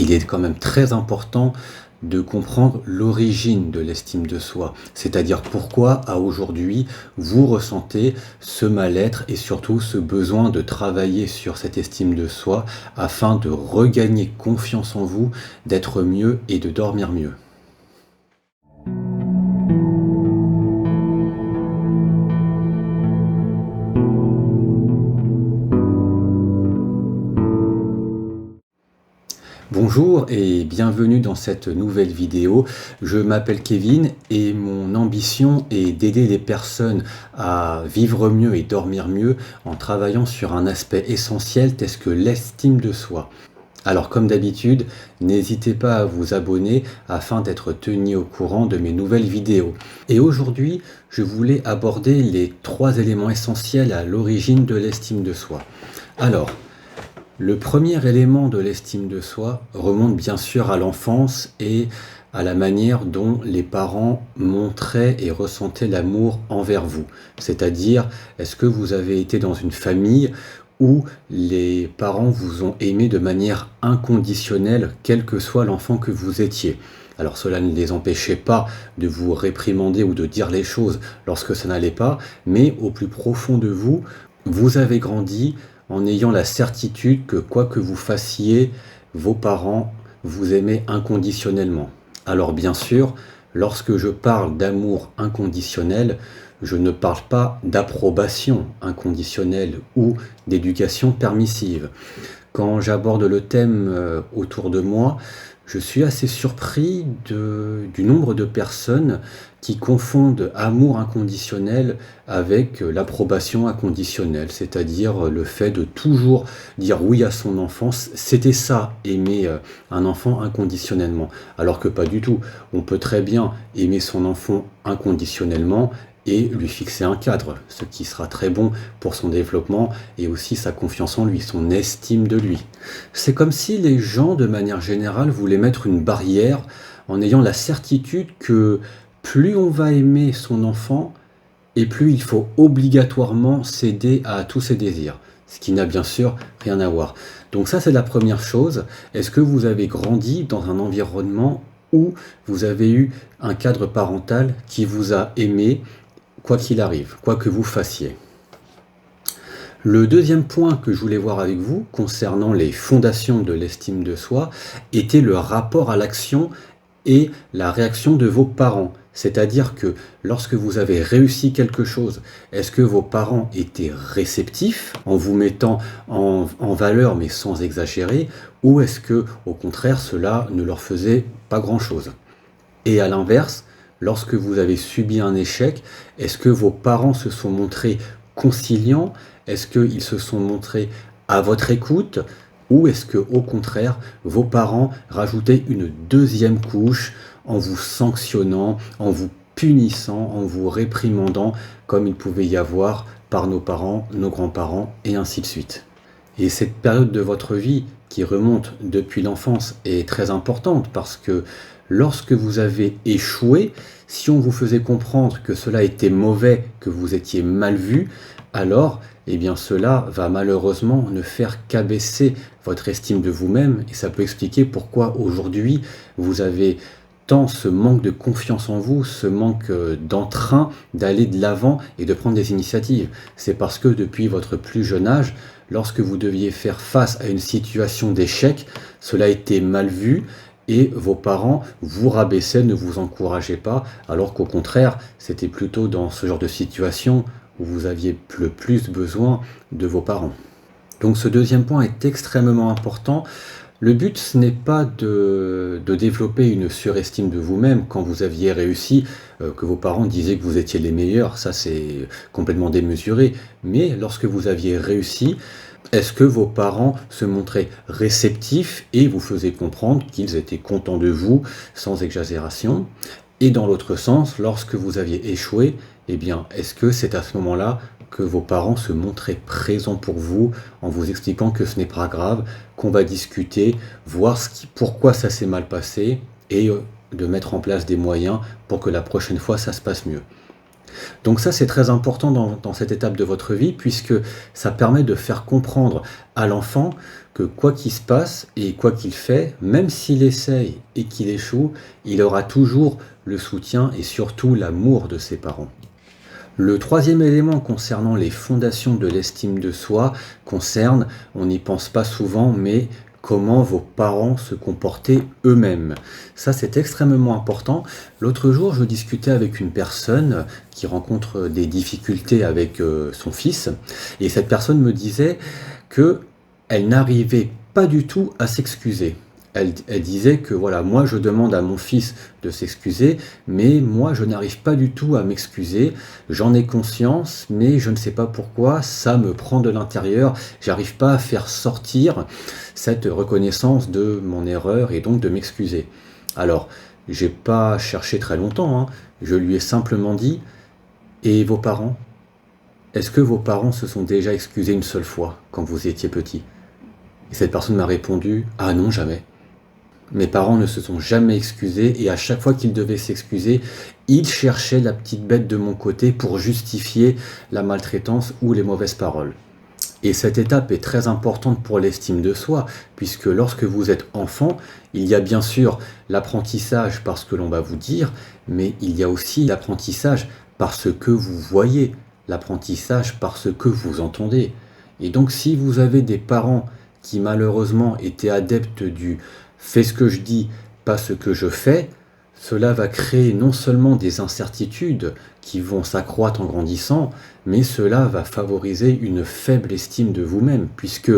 il est quand même très important de comprendre l'origine de l'estime de soi, c'est-à-dire pourquoi à aujourd'hui vous ressentez ce mal-être et surtout ce besoin de travailler sur cette estime de soi afin de regagner confiance en vous, d'être mieux et de dormir mieux. Bonjour et bienvenue dans cette nouvelle vidéo. Je m'appelle Kevin et mon ambition est d'aider les personnes à vivre mieux et dormir mieux en travaillant sur un aspect essentiel tel que l'estime de soi. Alors comme d'habitude, n'hésitez pas à vous abonner afin d'être tenu au courant de mes nouvelles vidéos. Et aujourd'hui, je voulais aborder les 3 éléments essentiels à l'origine de l'estime de soi. Alors, le premier élément de l'estime de soi remonte bien sûr à l'enfance et à la manière dont les parents montraient et ressentaient l'amour envers vous. C'est-à-dire, est-ce que vous avez été dans une famille où les parents vous ont aimé de manière inconditionnelle, quel que soit l'enfant que vous étiez? Alors cela ne les empêchait pas de vous réprimander ou de dire les choses lorsque ça n'allait pas, mais au plus profond de vous, vous avez grandi en ayant la certitude que quoi que vous fassiez, vos parents vous aimaient inconditionnellement. Alors bien sûr, lorsque je parle d'amour inconditionnel, je ne parle pas d'approbation inconditionnelle ou d'éducation permissive. Quand j'aborde le thème autour de moi, je suis assez surpris du nombre de personnes qui confondent amour inconditionnel avec l'approbation inconditionnelle, c'est-à-dire le fait de toujours dire oui à son enfant. C'était ça, aimer un enfant inconditionnellement, alors que pas du tout. On peut très bien aimer son enfant inconditionnellement et lui fixer un cadre, ce qui sera très bon pour son développement et aussi sa confiance en lui, son estime de lui. C'est comme si les gens, de manière générale, voulaient mettre une barrière en ayant la certitude que plus on va aimer son enfant, et plus il faut obligatoirement céder à tous ses désirs, ce qui n'a bien sûr rien à voir. Donc ça, c'est la première chose. Est-ce que vous avez grandi dans un environnement où vous avez eu un cadre parental qui vous a aimé, quoi qu'il arrive, quoi que vous fassiez? Le deuxième point que je voulais voir avec vous concernant les fondations de l'estime de soi était le rapport à l'action et la réaction de vos parents. C'est-à-dire que lorsque vous avez réussi quelque chose, est-ce que vos parents étaient réceptifs en vous mettant en valeur mais sans exagérer, ou est-ce que au contraire cela ne leur faisait pas grand-chose? Et à l'inverse, lorsque vous avez subi un échec, est-ce que vos parents se sont montrés conciliants? Est-ce qu'ils se sont montrés à votre écoute? Ou est-ce que, au contraire, vos parents rajoutaient une deuxième couche en vous sanctionnant, en vous punissant, en vous réprimandant, comme il pouvait y avoir par nos parents, nos grands-parents, et ainsi de suite? Et cette période de votre vie qui remonte depuis l'enfance est très importante parce que lorsque vous avez échoué, si on vous faisait comprendre que cela était mauvais, que vous étiez mal vu, alors eh bien cela va malheureusement ne faire qu'abaisser votre estime de vous-même et ça peut expliquer pourquoi aujourd'hui vous avez tant ce manque de confiance en vous, ce manque d'entrain d'aller de l'avant et de prendre des initiatives. C'est parce que depuis votre plus jeune âge, lorsque vous deviez faire face à une situation d'échec, cela était mal vu et vos parents vous rabaissaient, ne vous encourageaient pas, alors qu'au contraire, c'était plutôt dans ce genre de situation où vous aviez le plus besoin de vos parents. Donc ce deuxième point est extrêmement important. Le but, ce n'est pas de développer une surestime de vous-même quand vous aviez réussi, que vos parents disaient que vous étiez les meilleurs, ça c'est complètement démesuré. Mais lorsque vous aviez réussi, est-ce que vos parents se montraient réceptifs et vous faisaient comprendre qu'ils étaient contents de vous, sans exagération? Et dans l'autre sens, lorsque vous aviez échoué, eh bien, est-ce que c'est à ce moment-là que vos parents se montraient présents pour vous en vous expliquant que ce n'est pas grave, qu'on va discuter, voir pourquoi ça s'est mal passé et de mettre en place des moyens pour que la prochaine fois ça se passe mieux? Donc ça, c'est très important dans cette étape de votre vie, puisque ça permet de faire comprendre à l'enfant que quoi qu'il se passe et quoi qu'il fait, même s'il essaye et qu'il échoue, il aura toujours le soutien et surtout l'amour de ses parents. Le troisième élément concernant les fondations de l'estime de soi concerne, on n'y pense pas souvent, mais comment vos parents se comportaient eux-mêmes. Ça, c'est extrêmement important. L'autre jour, je discutais avec une personne qui rencontre des difficultés avec son fils, et cette personne me disait que elle n'arrivait pas du tout à s'excuser. Elle disait que voilà, moi je demande à mon fils de s'excuser, mais moi je n'arrive pas du tout à m'excuser. J'en ai conscience, mais je ne sais pas pourquoi, ça me prend de l'intérieur. J'arrive pas à faire sortir cette reconnaissance de mon erreur et donc de m'excuser. Alors, j'ai pas cherché très longtemps, hein. Je lui ai simplement dit, et vos parents? Est-ce que vos parents se sont déjà excusés une seule fois quand vous étiez petit? Et cette personne m'a répondu, ah non, jamais. Mes parents ne se sont jamais excusés et à chaque fois qu'ils devaient s'excuser, ils cherchaient la petite bête de mon côté pour justifier la maltraitance ou les mauvaises paroles. Et cette étape est très importante pour l'estime de soi, puisque lorsque vous êtes enfant, il y a bien sûr l'apprentissage par ce que l'on va vous dire, mais il y a aussi l'apprentissage par ce que vous voyez, l'apprentissage par ce que vous entendez. Et donc si vous avez des parents qui malheureusement étaient adeptes du fais ce que je dis, pas ce que je fais, cela va créer non seulement des incertitudes qui vont s'accroître en grandissant, mais cela va favoriser une faible estime de vous-même, puisque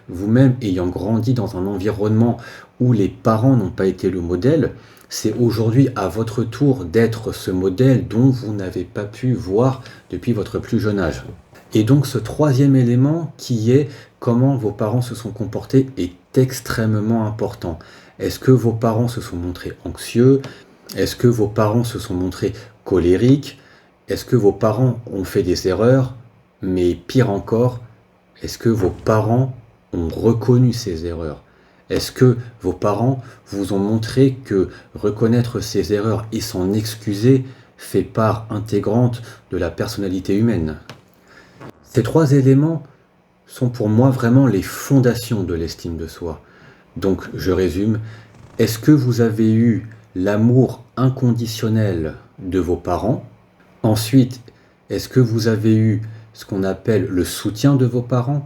vous-même ayant grandi dans un environnement où les parents n'ont pas été le modèle, c'est aujourd'hui à votre tour d'être ce modèle dont vous n'avez pas pu voir depuis votre plus jeune âge. Et donc ce troisième élément qui est comment vos parents se sont comportés est extrêmement important. Est-ce que vos parents se sont montrés anxieux? Est-ce que vos parents se sont montrés colériques? Est-ce que vos parents ont fait des erreurs? Mais pire encore, est-ce que vos parents ont reconnu ces erreurs? Est-ce que vos parents vous ont montré que reconnaître ces erreurs et s'en excuser fait part intégrante de la personnalité humaine? Ces trois éléments sont pour moi vraiment les fondations de l'estime de soi. Donc je résume, est-ce que vous avez eu l'amour inconditionnel de vos parents? Ensuite, est-ce que vous avez eu ce qu'on appelle le soutien de vos parents,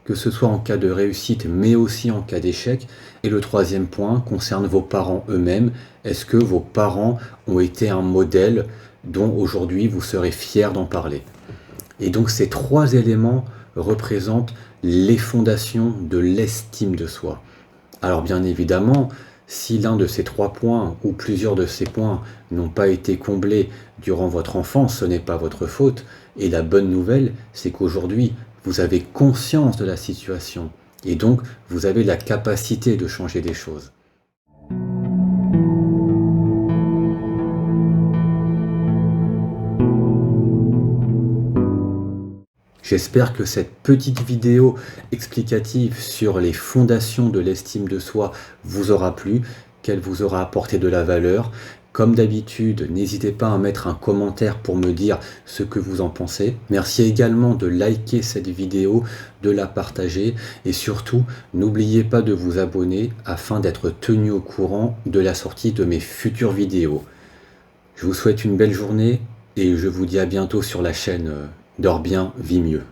que ce soit en cas de réussite mais aussi en cas d'échec? Et le troisième point concerne vos parents eux-mêmes. Est-ce que vos parents ont été un modèle dont aujourd'hui vous serez fiers d'en parler? Et donc ces trois éléments représentent les fondations de l'estime de soi. Alors bien évidemment, si l'un de ces trois points ou plusieurs de ces points n'ont pas été comblés durant votre enfance, ce n'est pas votre faute. Et la bonne nouvelle, c'est qu'aujourd'hui, vous avez conscience de la situation. Et donc, vous avez la capacité de changer des choses. J'espère que cette petite vidéo explicative sur les fondations de l'estime de soi vous aura plu, qu'elle vous aura apporté de la valeur. Comme d'habitude, n'hésitez pas à mettre un commentaire pour me dire ce que vous en pensez. Merci également de liker cette vidéo, de la partager et surtout, n'oubliez pas de vous abonner afin d'être tenu au courant de la sortie de mes futures vidéos. Je vous souhaite une belle journée et je vous dis à bientôt sur la chaîne Dors bien, vis mieux.